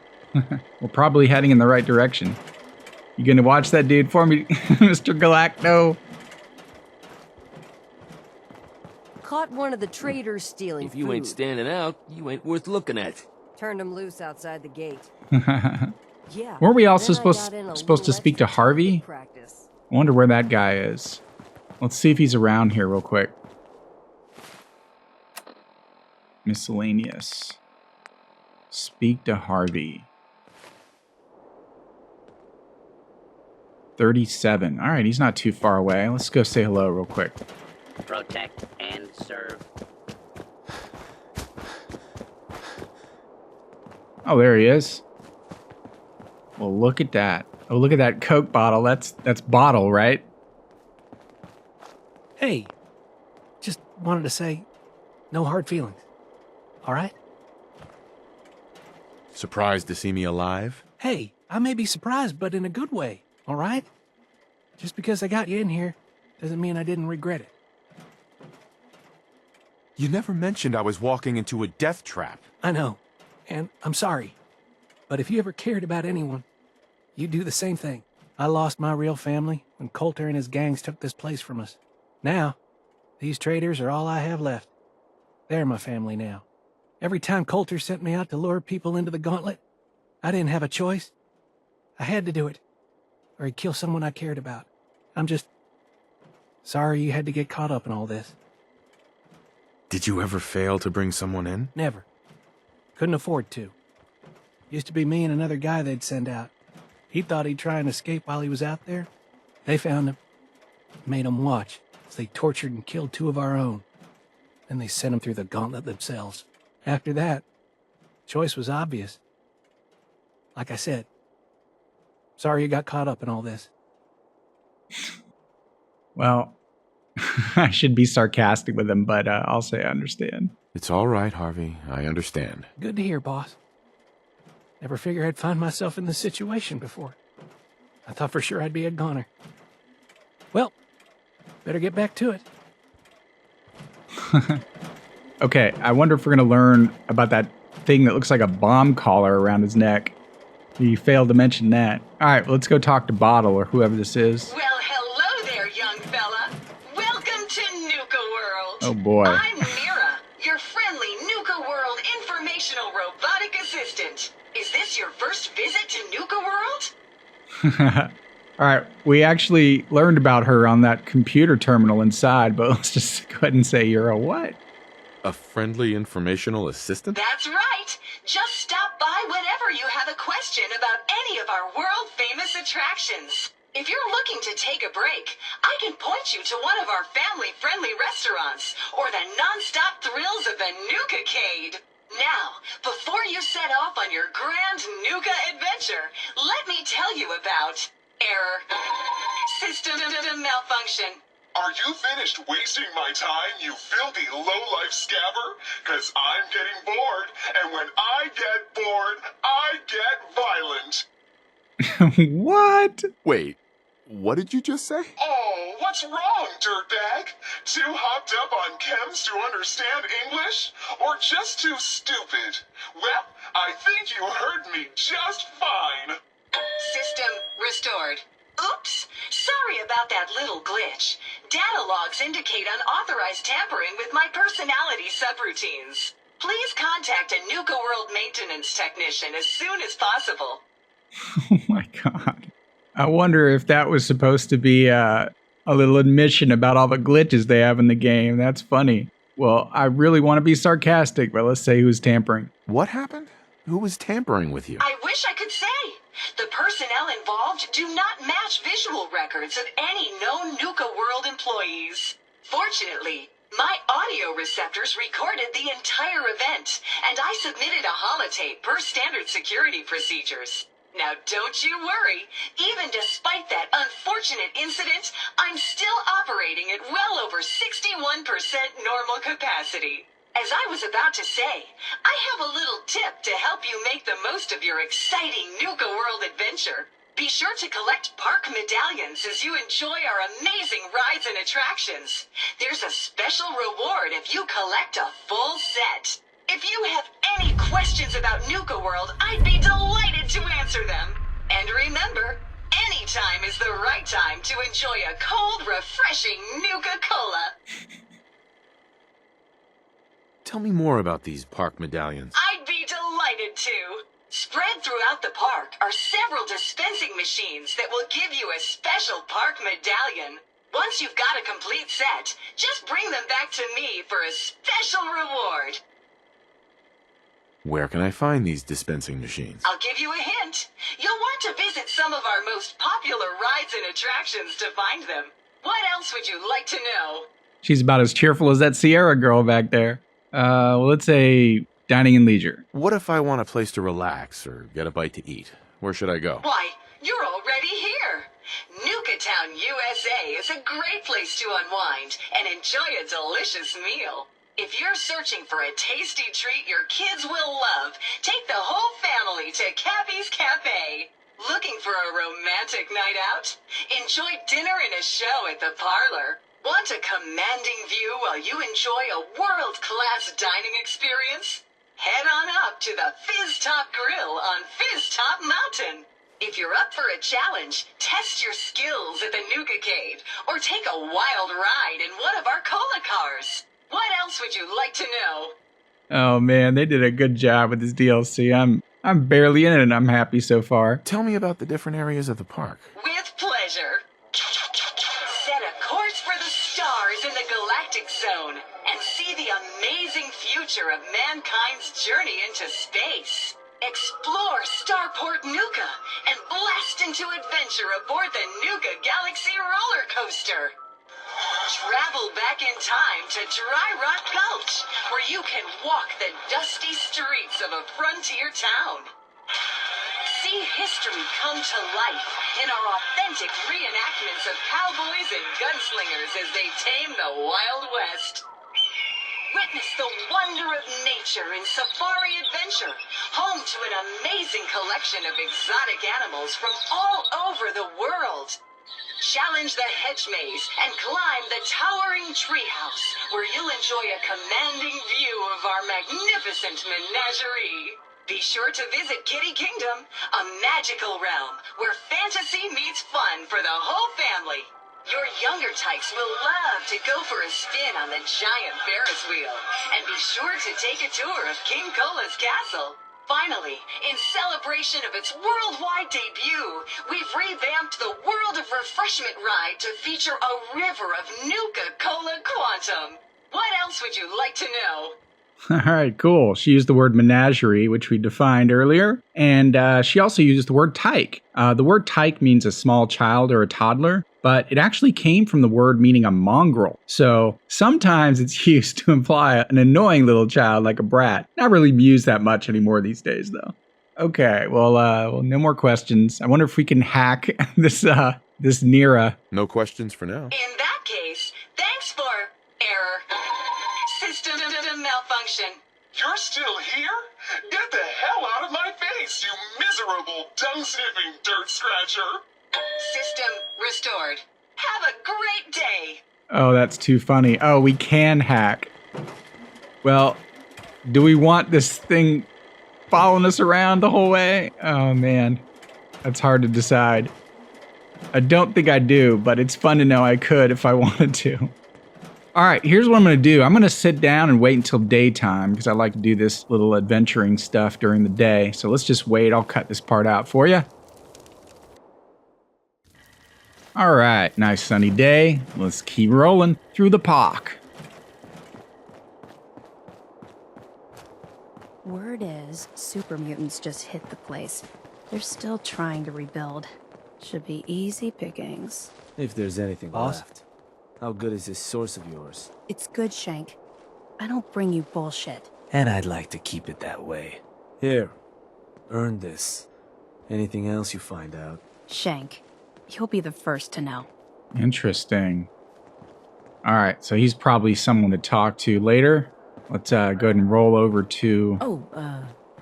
we're probably heading in the right direction. You gonna watch that dude for me, Mr. Galacto? Caught one of the traders stealing If you ain't standing out, you ain't worth looking at. Turned him loose outside the gate. Yeah. Weren't we also then I got supposed in a to little speak to extra Harvey? practice. I wonder where that guy is. Let's see if he's around here real quick. Miscellaneous. Speak to Harvey. 37. All right, he's not too far away. Let's go say hello real quick. Protect and serve. Oh, there he is. Well, look at that. Oh, look at that Coke bottle. That's bottle, right? Hey, just wanted to say, no hard feelings. All right? Surprised to see me alive? Hey, I may be surprised, but in a good way. All right? Just because I got you in here doesn't mean I didn't regret it. You never mentioned I was walking into a death trap. I know, and I'm sorry. But if you ever cared about anyone, you'd do the same thing. I lost my real family when Coulter and his gangs took this place from us. Now, these traitors are all I have left. They're my family now. Every time Coulter sent me out to lure people into the gauntlet, I didn't have a choice. I had to do it, or he'd kill someone I cared about. I'm just sorry you had to get caught up in all this. Did you ever fail to bring someone in? Never. Couldn't afford to. Used to be me and another guy they'd send out. He thought he'd try and escape while he was out there. They found him, made him watch as they tortured and killed 2 of our own. Then they sent him through the gauntlet themselves. After that, choice was obvious. Like I said, sorry you got caught up in all this. Well, I should be sarcastic with him, but I'll say I understand. It's all right, Harvey. I understand. Good to hear, boss. Never figured I'd find myself in this situation before. I thought for sure I'd be a goner. Well, better get back to it. Okay, I wonder if we're going to learn about that thing that looks like a bomb collar around his neck. You failed to mention that. All right, well, let's go talk to Bottle or whoever this is. Well, hello there, young fella. Welcome to Nuka World. Oh, boy. I'm Mira, your friendly Nuka World informational robotic assistant. Is this your first visit to Nuka World? All right, we actually learned about her on that computer terminal inside, but let's just go ahead and say you're a what? A friendly informational assistant? That's right. Just stop by whenever you have a question about any of our world-famous attractions. If you're looking to take a break, I can point you to one of our family-friendly restaurants or the non-stop thrills of the Nuka-cade. Now, before you set off on your grand Nuka adventure, let me tell you about error, system malfunction. Are you finished wasting my time, you filthy low-life scabber? 'Cause I'm getting bored, and when I get bored, I get violent. What? Wait, what did you just say? Oh, what's wrong, dirtbag? Too hopped up on chems to understand English? Or just too stupid? Well, I think you heard me just fine. System restored. Oops, sorry about that little glitch. Data logs indicate unauthorized tampering with my personality subroutines. Please contact a Nuka World maintenance technician as soon as possible. Oh my god. I wonder if that was supposed to be a little admission about all the glitches they have in the game. That's funny. Well, I really want to be sarcastic, but let's say who's tampering. What happened? Who was tampering with you? I wish I could say. The personnel involved do not match visual records of any known Nuka World employees. Fortunately, my audio receptors recorded the entire event, and I submitted a holotape per standard security procedures. Now don't you worry, even despite that unfortunate incident, I'm still operating at well over 61% normal capacity. As I was about to say, I have a little tip to help you make the most of your exciting Nuka World adventure. Be sure to collect park medallions as you enjoy our amazing rides and attractions. There's a special reward if you collect a full set. If you have any questions about Nuka World, I'd be delighted to answer them. And remember, any time is the right time to enjoy a cold, refreshing Nuka-Cola. Tell me more about these park medallions. I'd be delighted to. Spread throughout the park are several dispensing machines that will give you a special park medallion. Once you've got a complete set, just bring them back to me for a special reward. Where can I find these dispensing machines? I'll give you a hint. You'll want to visit some of our most popular rides and attractions to find them. What else would you like to know? She's about as cheerful as that Sierra girl back there. Well, let's say dining and leisure. What if I want a place to relax or get a bite to eat? Where should I go? Why, you're already here. Nuka Town, USA is a great place to unwind and enjoy a delicious meal. If you're searching for a tasty treat your kids will love, take the whole family to Cappy's Cafe. Looking for a romantic night out? Enjoy dinner and a show at the parlor. Want a commanding view while you enjoy a world-class dining experience? Head on up to the Fizz Top Grill on Fizz Top Mountain. If you're up for a challenge, test your skills at the Nuka Cave or take a wild ride in one of our cola cars. What else would you like to know? Oh man, they did a good job with this DLC. I'm barely in it and I'm happy so far. Tell me about the different areas of the park. With pleasure. Set a course for the stars in the galactic zone and see the amazing future of mankind's journey into space. Explore Starport Nuka and blast into adventure aboard the Nuka Galaxy roller coaster. Travel back in time to Dry Rock Gulch, where you can walk the dusty streets of a frontier town. See history come to life in our authentic reenactments of cowboys and gunslingers as they tame the Wild West. Witness the wonder of nature in Safari Adventure, home to an amazing collection of exotic animals from all over the world. Challenge the hedge maze and climb the towering treehouse, where you'll enjoy a commanding view of our magnificent menagerie. Be sure to visit Kitty Kingdom, a magical realm where fantasy meets fun for the whole family. Your younger tykes will love to go for a spin on the giant Ferris wheel, and be sure to take a tour of King Cola's castle. Finally, in celebration of its worldwide debut, we've revamped the World of Refreshment ride to feature a river of Nuka Cola Quantum. What else would you like to know? All right, cool. She used the word menagerie, which we defined earlier. And she also used the word tyke. The word tyke means a small child or a toddler, but it actually came from the word meaning a mongrel. So sometimes it's used to imply an annoying little child like a brat. Not really used that much anymore these days, though. Okay, well, no more questions. I wonder if we can hack this Nira. No questions for now. In that case, thanks for error. System malfunction. You're still here? Get the hell out of my face, you miserable, dung-sniffing dirt scratcher! System restored. Have a great day! Oh, that's too funny. Oh, we can hack. Well, do we want this thing following us around the whole way? Oh, man. That's hard to decide. I don't think I do, but it's fun to know I could if I wanted to. All right, here's what I'm going to do. I'm going to sit down and wait until daytime because I like to do this little adventuring stuff during the day. So let's just wait. I'll cut this part out for you. All right, nice sunny day. Let's keep rolling through the park. Word is, super mutants just hit the place. They're still trying to rebuild. Should be easy pickings. If there's anything Boss? left. How good is this source of yours? It's good, Shank. I don't bring you bullshit. And I'd like to keep it that way. Here, earn this. Anything else you find out? Shank, you'll be the first to know. Interesting. All right, so he's probably someone to talk to later. Let's go ahead and roll over to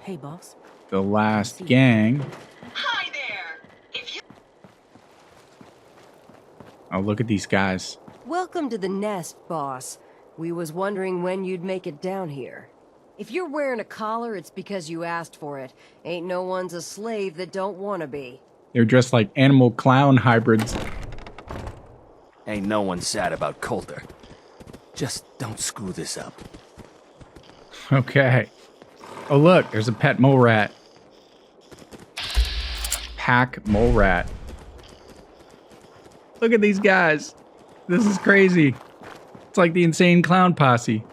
Hey, boss. the last gang. Hi there! If you Oh, look at these guys. Welcome to the nest, boss. We was wondering when you'd make it down here. If you're wearing a collar, it's because you asked for it. Ain't no one's a slave that don't want to be. They're dressed like animal clown hybrids. Ain't no one sad about Coulter. Just don't screw this up. Okay. Oh, look, there's a pet mole rat. Pack mole rat. Look at these guys. This is crazy. It's like the insane clown posse.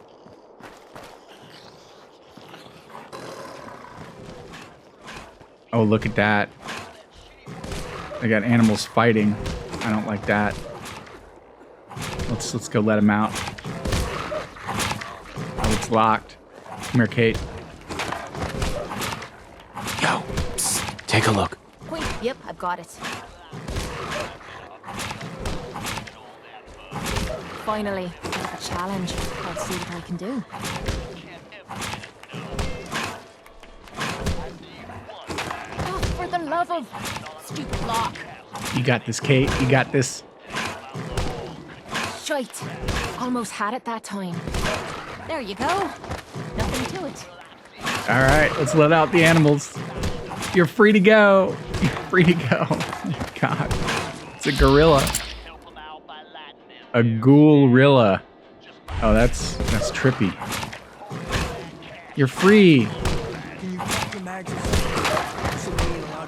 Oh, look at that. They got animals fighting. I don't like that. Let's go let them out. Oh, it's locked. Come here, Kate. Yo, psst, take a look. Wait, yep, I've got it. Finally, bit of a challenge. I'll see what I can do. Oh, for the love of stupid lock. You got this, Kate. You got this. Shite. Almost had it that time. There you go. Nothing to it. All right, let's let out the animals. You're free to go. You're free to go. Oh, God. It's a gorilla. A ghoul-rilla. Oh, that's trippy. You're free.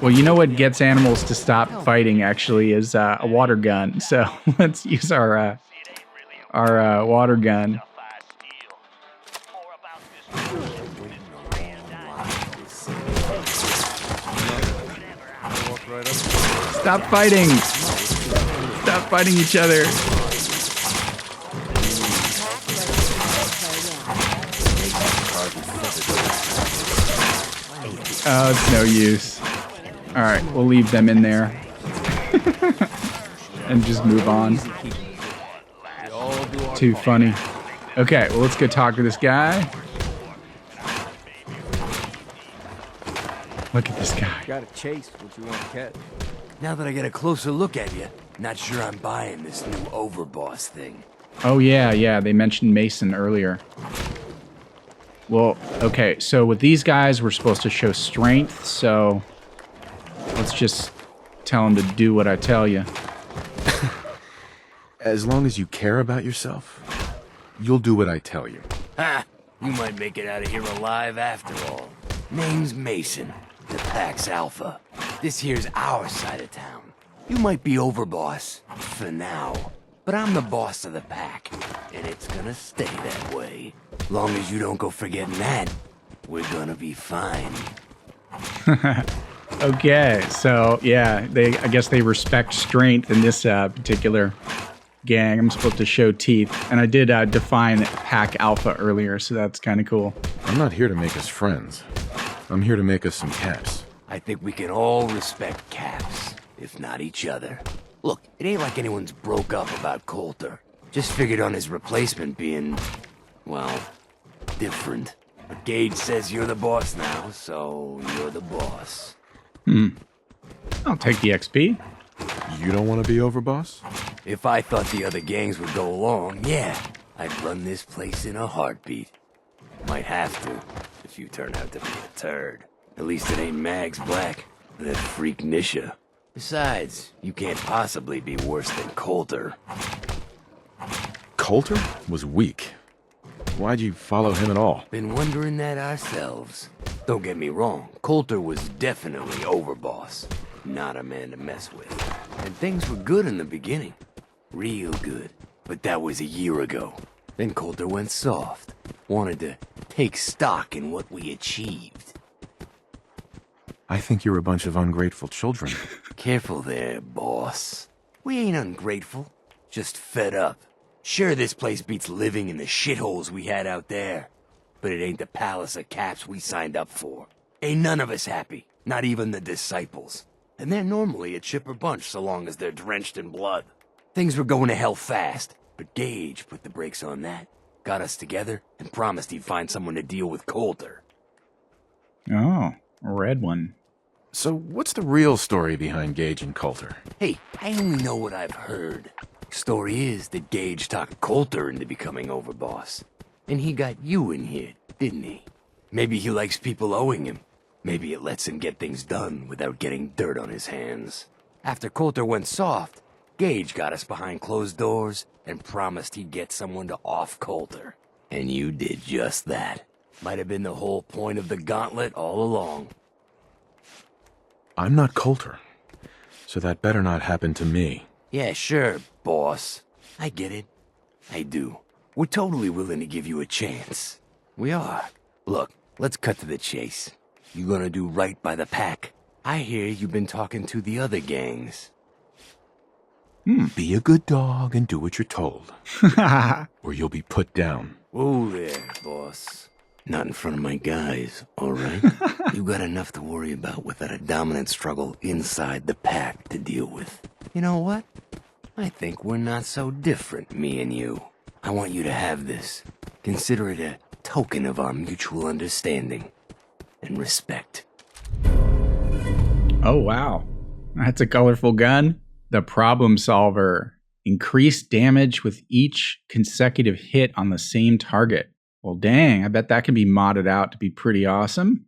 Well, you know what gets animals to stop fighting actually is a water gun. So let's use our water gun. Stop fighting! Stop fighting each other. Oh, it's no use. Alright, we'll leave them in there. And just move on. Too funny. Okay, well, let's go talk to this guy. Look at this guy. Gotta chase what you want to catch. Now that I get a closer look at you, not sure I'm buying this new overboss thing. Oh, yeah, they mentioned Mason earlier. Well, okay, so with these guys, we're supposed to show strength, so let's just tell them to do what I tell you. As long as you care about yourself, you'll do what I tell you. Ha! You might make it out of here alive after all. Name's Mason, the Pack's Alpha. This here's our side of town. You might be overboss, for now. But I'm the boss of the pack, and it's gonna stay that way. Long as you don't go forgetting that, we're gonna be fine. Okay, so yeah, I guess they respect strength in this particular gang. I'm supposed to show teeth, and I did define Pack Alpha earlier, so that's kind of cool. I'm not here to make us friends. I'm here to make us some caps. I think we can all respect caps, if not each other. Look, it ain't like anyone's broke up about Coulter. Just figured on his replacement being, well, different. But Gage says you're the boss now, so you're the boss. I'll take the XP. You don't want to be overboss? If I thought the other gangs would go along, yeah, I'd run this place in a heartbeat. Might have to, if you turn out to be a turd. At least it ain't Mags Black, that freak Nisha. Besides, you can't possibly be worse than Coulter. Coulter was weak. Why'd you follow him at all? Been wondering that ourselves. Don't get me wrong, Coulter was definitely overboss. Not a man to mess with. And things were good in the beginning. Real good. But that was a year ago. Then Coulter went soft. Wanted to take stock in what we achieved. I think you're a bunch of ungrateful children. Careful there, boss. We ain't ungrateful. Just fed up. Sure, this place beats living in the shitholes we had out there. But it ain't the palace of caps we signed up for. Ain't none of us happy. Not even the disciples. And they're normally a chipper bunch so long as they're drenched in blood. Things were going to hell fast, but Gage put the brakes on that. Got us together and promised he'd find someone to deal with Coulter. Oh, a red one. So what's the real story behind Gage and Coulter? Hey, I only know what I've heard. Story is that Gage talked Coulter into becoming overboss. And he got you in here, didn't he? Maybe he likes people owing him. Maybe it lets him get things done without getting dirt on his hands. After Coulter went soft, Gage got us behind closed doors and promised he'd get someone to off Coulter. And you did just that. Might have been the whole point of the gauntlet all along. I'm not Coulter, so that better not happen to me. Yeah, sure, boss. I get it. I do. We're totally willing to give you a chance. We are. Look, let's cut to the chase. You gonna do right by the pack, I hear you've been talking to the other gangs. Be a good dog and do what you're told, or you'll be put down. Whoa there, boss. Not in front of my guys, all right? You got enough to worry about without a dominant struggle inside the pack to deal with. You know what? I think we're not so different, me and you. I want you to have this. Consider it a token of our mutual understanding and respect. Oh, wow. That's a colorful gun. The problem solver. Increased damage with each consecutive hit on the same target. Well, dang, I bet that can be modded out to be pretty awesome.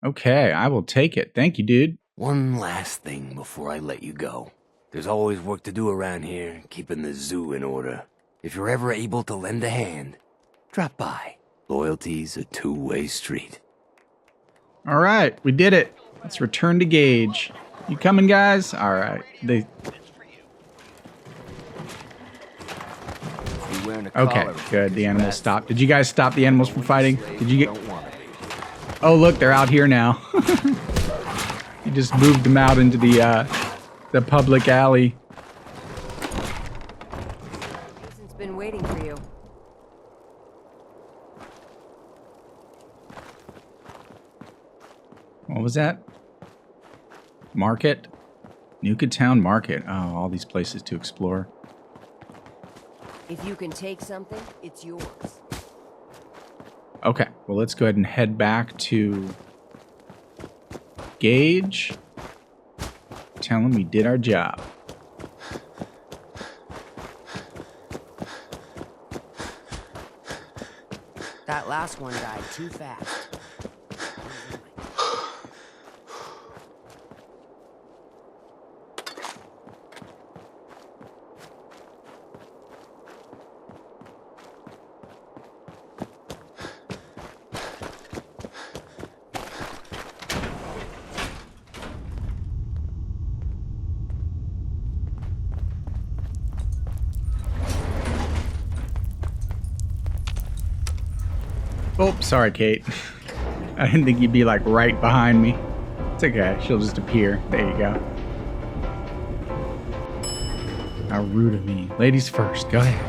Okay, I will take it. Thank you, dude. One last thing before I let you go. There's always work to do around here, keeping the zoo in order. If you're ever able to lend a hand, drop by. Loyalty's a two-way street. All right, we did it. Let's return to Gage. You coming, guys? All right. Okay, good. The animals stopped. Did you guys stop the animals from fighting? Did you get... Oh, look, they're out here now. You just moved them out into the public alley. Jason's been waiting for you. What was that? Market? Nuka Town Market. Oh, all these places to explore. If you can take something, it's yours. Okay, well, let's go ahead and head back to Gage. Tell him we did our job. That last one died too fast. Oh, sorry, Kate. I didn't think you'd be like right behind me. It's okay, she'll just appear. There you go. How rude of me. Ladies first, go ahead.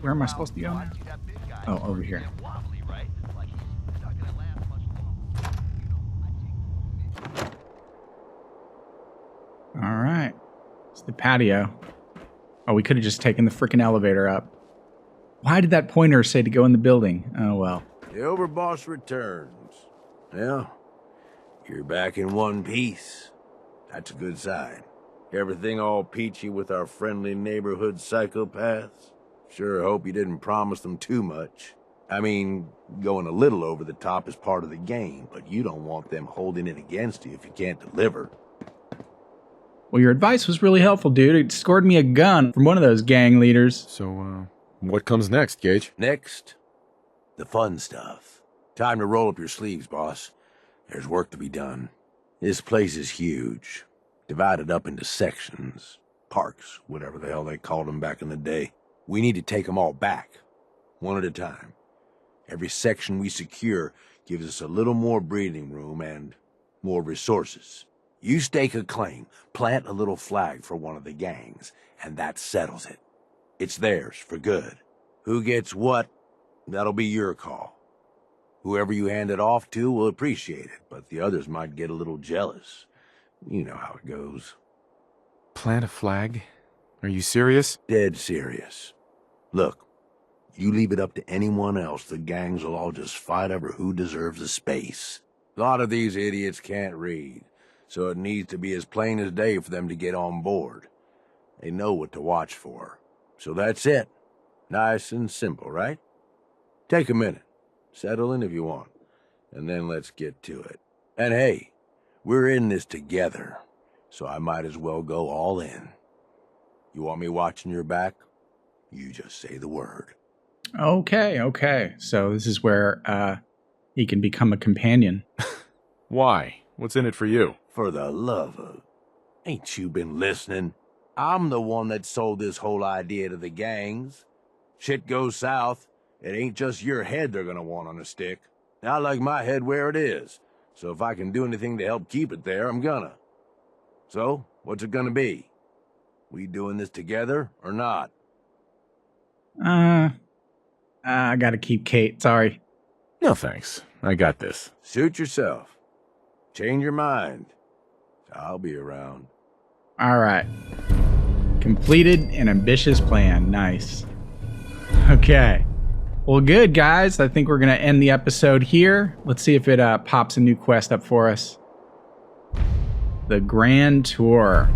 Where am I supposed to be going? Oh, over here. All right. It's the patio. Oh, we could have just taken the freaking elevator up. Why did that pointer say to go in the building? Oh, well. The overboss returns. Yeah, you're back in one piece. That's a good sign. Everything all peachy with our friendly neighborhood psychopaths? Sure hope you didn't promise them too much. I mean, going a little over the top is part of the game, but you don't want them holding it against you if you can't deliver. Well, your advice was really helpful, dude. It scored me a gun from one of those gang leaders. So, what comes next, Gage? Next, the fun stuff. Time to roll up your sleeves, boss. There's work to be done. This place is huge. Divided up into sections. Parks, whatever the hell they called them back in the day. We need to take them all back. One at a time. Every section we secure gives us a little more breathing room and more resources. You stake a claim, plant a little flag for one of the gangs, and that settles it. It's theirs for good. Who gets what, that'll be your call. Whoever you hand it off to will appreciate it, but the others might get a little jealous. You know how it goes. Plant a flag? Are you serious? Dead serious. Look, you leave it up to anyone else, the gangs will all just fight over who deserves the space. A lot of these idiots can't read, so it needs to be as plain as day for them to get on board. They know what to watch for. So that's it. Nice and simple, right? Take a minute. Settle in if you want. And then let's get to it. And hey, we're in this together, so I might as well go all in. You want me watching your back? You just say the word. Okay. So this is where he can become a companion. Why? What's in it for you? For the love of... Ain't you been listening? I'm the one that sold this whole idea to the gangs. Shit goes south, it ain't just your head they're gonna want on a stick. I like my head where it is, so if I can do anything to help keep it there, I'm gonna. So, what's it gonna be? We doing this together or not? I gotta keep Kate, sorry. No thanks, I got this. Suit yourself. Change your mind. I'll be around. Alright. Completed an ambitious plan, nice. Okay. Well, good, guys. I think we're going to end the episode here. Let's see if it pops a new quest up for us. The Grand Tour.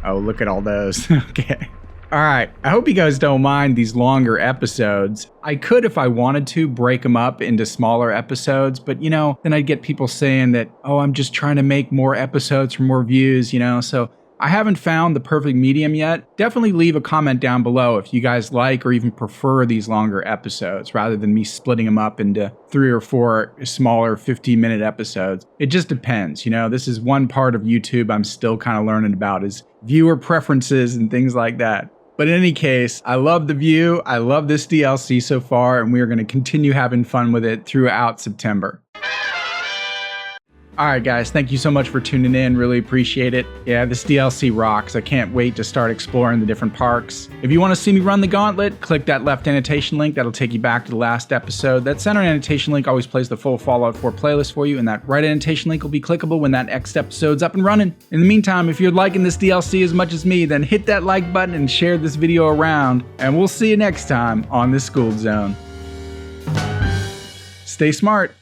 Oh, look at all those. Okay. All right. I hope you guys don't mind these longer episodes. I could, if I wanted to, break them up into smaller episodes, but, you know, then I'd get people saying that, oh, I'm just trying to make more episodes for more views, you know, so I haven't found the perfect medium yet. Definitely leave a comment down below if you guys like or even prefer these longer episodes rather than me splitting them up into 3 or 4 smaller 15-minute episodes. It just depends, you know. This is one part of YouTube I'm still kind of learning about is viewer preferences and things like that. But in any case, I love the view. I love this DLC so far, and we are going to continue having fun with it throughout September. All right, guys, thank you so much for tuning in. Really appreciate it. Yeah, this DLC rocks. I can't wait to start exploring the different parks. If you want to see me run the gauntlet, click that left annotation link. That'll take you back to the last episode. That center annotation link always plays the full Fallout 4 playlist for you, and that right annotation link will be clickable when that next episode's up and running. In the meantime, if you're liking this DLC as much as me, then hit that like button and share this video around, and we'll see you next time on the Skooled Zone. Stay smart.